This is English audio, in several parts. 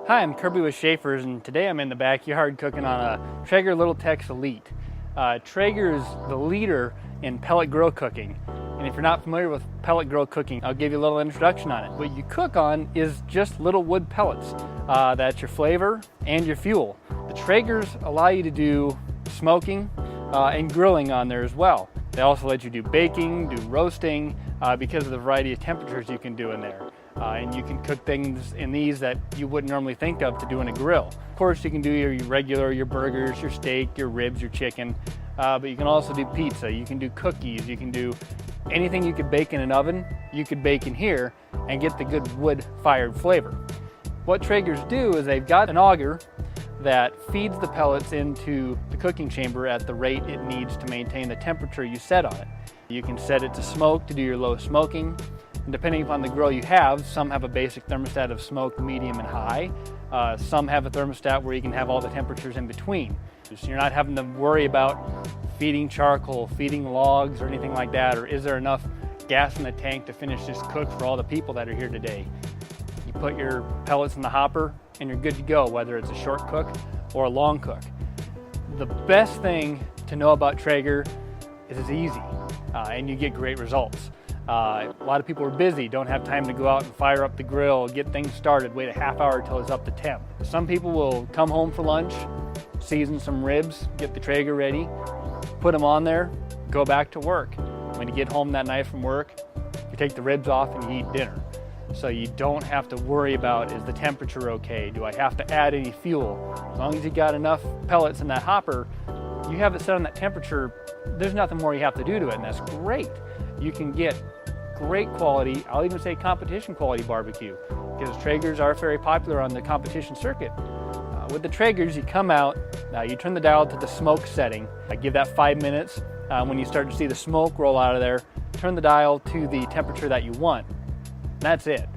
Hi, I'm Kirby with Schaefer's, and today I'm in the backyard cooking on a Traeger Little Tex Elite. Traeger is the leader in pellet grill cooking. And if you're not familiar with pellet grill cooking, I'll give you a little introduction on it. What you cook on is just little wood pellets. That's your flavor and your fuel. The Traegers allow you to do smoking and grilling on there as well. They also let you do baking, do roasting, because of the variety of temperatures you can do in there. And you can cook things in these that you wouldn't normally think of to do in a grill. Of course, you can do your regular, your burgers, your steak, your ribs, your chicken, but you can also do pizza, you can do cookies, you can do anything you could bake in an oven, you could bake in here and get the good wood-fired flavor. What Traegers do is they've got an auger that feeds the pellets into the cooking chamber at the rate it needs to maintain the temperature you set on it. You can set it to smoke to do your low smoking. And depending upon the grill you have, some have a basic thermostat of smoke, medium, and high. Some have a thermostat where you can have all the temperatures in between. So you're not having to worry about feeding charcoal, feeding logs, or anything like that, or is there enough gas in the tank to finish this cook for all the people that are here today. You put your pellets in the hopper and you're good to go, whether it's a short cook or a long cook. The best thing to know about Traeger is it's easy and you get great results. A lot of people are busy, don't have time to go out and fire up the grill, get things started, wait a half hour till it's up to temp. Some people will come home for lunch, season some ribs, get the Traeger ready, put them on there, go back to work. When you get home that night from work, you take the ribs off and you eat dinner. So you don't have to worry about, is the temperature okay? Do I have to add any fuel? As long as you got enough pellets in that hopper, you have it set on that temperature, there's nothing more you have to do to it, and that's great. You can get great quality, I'll even say competition quality barbecue, because Traegers are very popular on the competition circuit. With the Traegers, you come out, you turn the dial to the smoke setting. Give that 5 minutes. When you start to see the smoke roll out of there, turn the dial to the temperature that you want. That's it.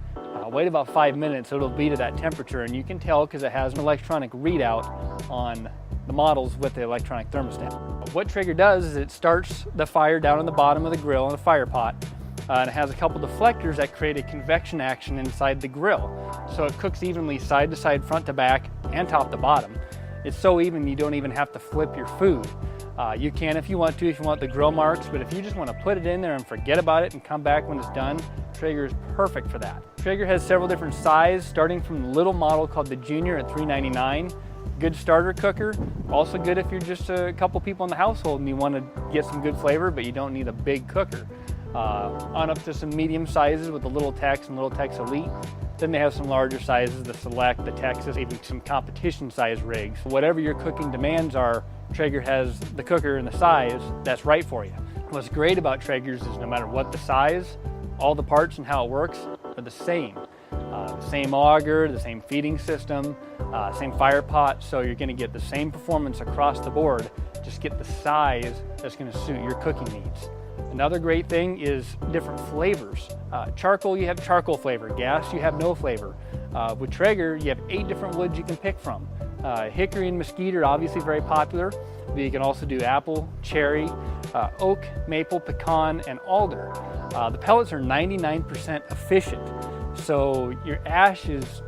Wait about 5 minutes, it'll be to that temperature, and you can tell because it has an electronic readout on the models with the electronic thermostat. What Traeger does is it starts the fire down on the bottom of the grill in a fire pot, and it has a couple deflectors that create a convection action inside the grill. So it cooks evenly side to side, front to back, and top to bottom. It's so even you don't even have to flip your food. You can if you want to, if you want the grill marks, but if you just want to put it in there and forget about it and come back when it's done, Traeger is perfect for that. Traeger has several different sizes, starting from the little model called the Junior at $3.99. Good starter cooker, also good if you're just a couple people in the household and you want to get some good flavor, but you don't need a big cooker. On up to some medium sizes with the Little Tex and Little Tex Elite. Then they have some larger sizes, the Select, the Texas, even some competition size rigs. Whatever your cooking demands are, Traeger has the cooker and the size that's right for you. What's great about Traegers is no matter what the size, all the parts and how it works are the same. The same auger, the same feeding system, same fire pot, so you're gonna get the same performance across the board, just get the size that's gonna suit your cooking needs. Another great thing is different flavors. Charcoal, you have charcoal flavor. Gas, you have no flavor. With Traeger, you have 8 different woods you can pick from. Hickory and mesquite are obviously very popular, but you can also do apple, cherry, oak, maple, pecan, and alder. The pellets are 99% efficient, so your ash is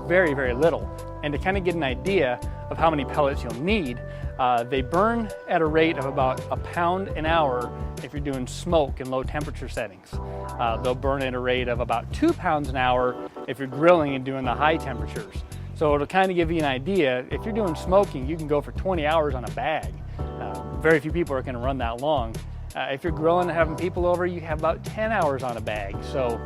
very, very little. And to kind of get an idea of how many pellets you'll need, they burn at a rate of about a pound an hour if you're doing smoke in low temperature settings. They'll burn at a rate of about 2 pounds an hour if you're grilling and doing the high temperatures. So it'll kind of give you an idea. If you're doing smoking, you can go for 20 hours on a bag. Very few people are going to run that long. If you're grilling and having people over, you have about 10 hours on a bag. So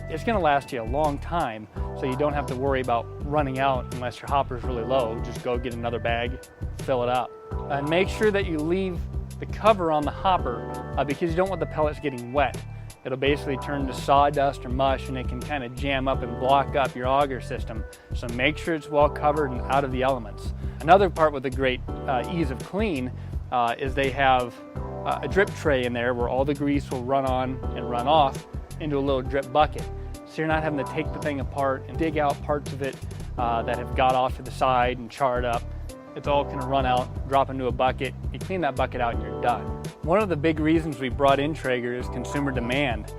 it's going to last you a long time, so you don't have to worry about running out unless your hopper's really low. Just go get another bag, fill it up. And make sure that you leave the cover on the hopper because you don't want the pellets getting wet. It'll basically turn to sawdust or mush, and it can kind of jam up and block up your auger system. So make sure it's well covered and out of the elements. Another part with the great ease of clean is they have a drip tray in there where all the grease will run on and run off into a little drip bucket. So you're not having to take the thing apart and dig out parts of it that have got off to the side and charred up. It's all going to run out, drop into a bucket, you clean that bucket out and you're done. One of the big reasons we brought in Traeger is consumer demand.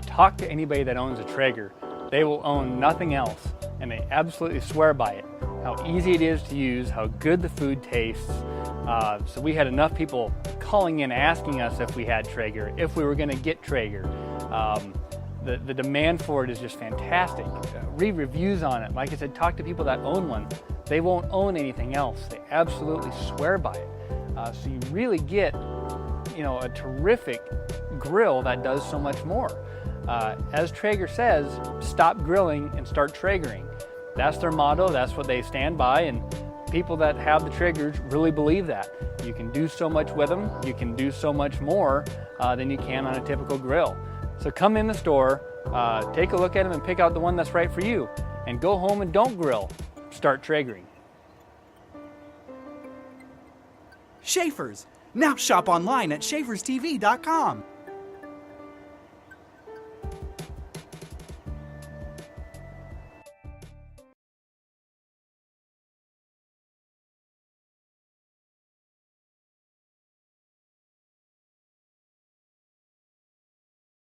Talk to anybody that owns a Traeger. They will own nothing else, and they absolutely swear by it. How easy it is to use, how good the food tastes. So we had enough people calling in asking us if we had Traeger, if we were going to get Traeger. The demand for it is just fantastic. Read reviews on it. Like I said, talk to people that own one. They won't own anything else. They absolutely swear by it. So you really get, a terrific grill that does so much more. As Traeger says, stop grilling and start Traegering. That's their motto, that's what they stand by, and people that have the Traegers really believe that. You can do so much with them, you can do so much more than you can on a typical grill. So come in the store, take a look at them and pick out the one that's right for you, and go home and don't grill, start Traegering. Schaefer's. Now shop online at schaeferstv.com.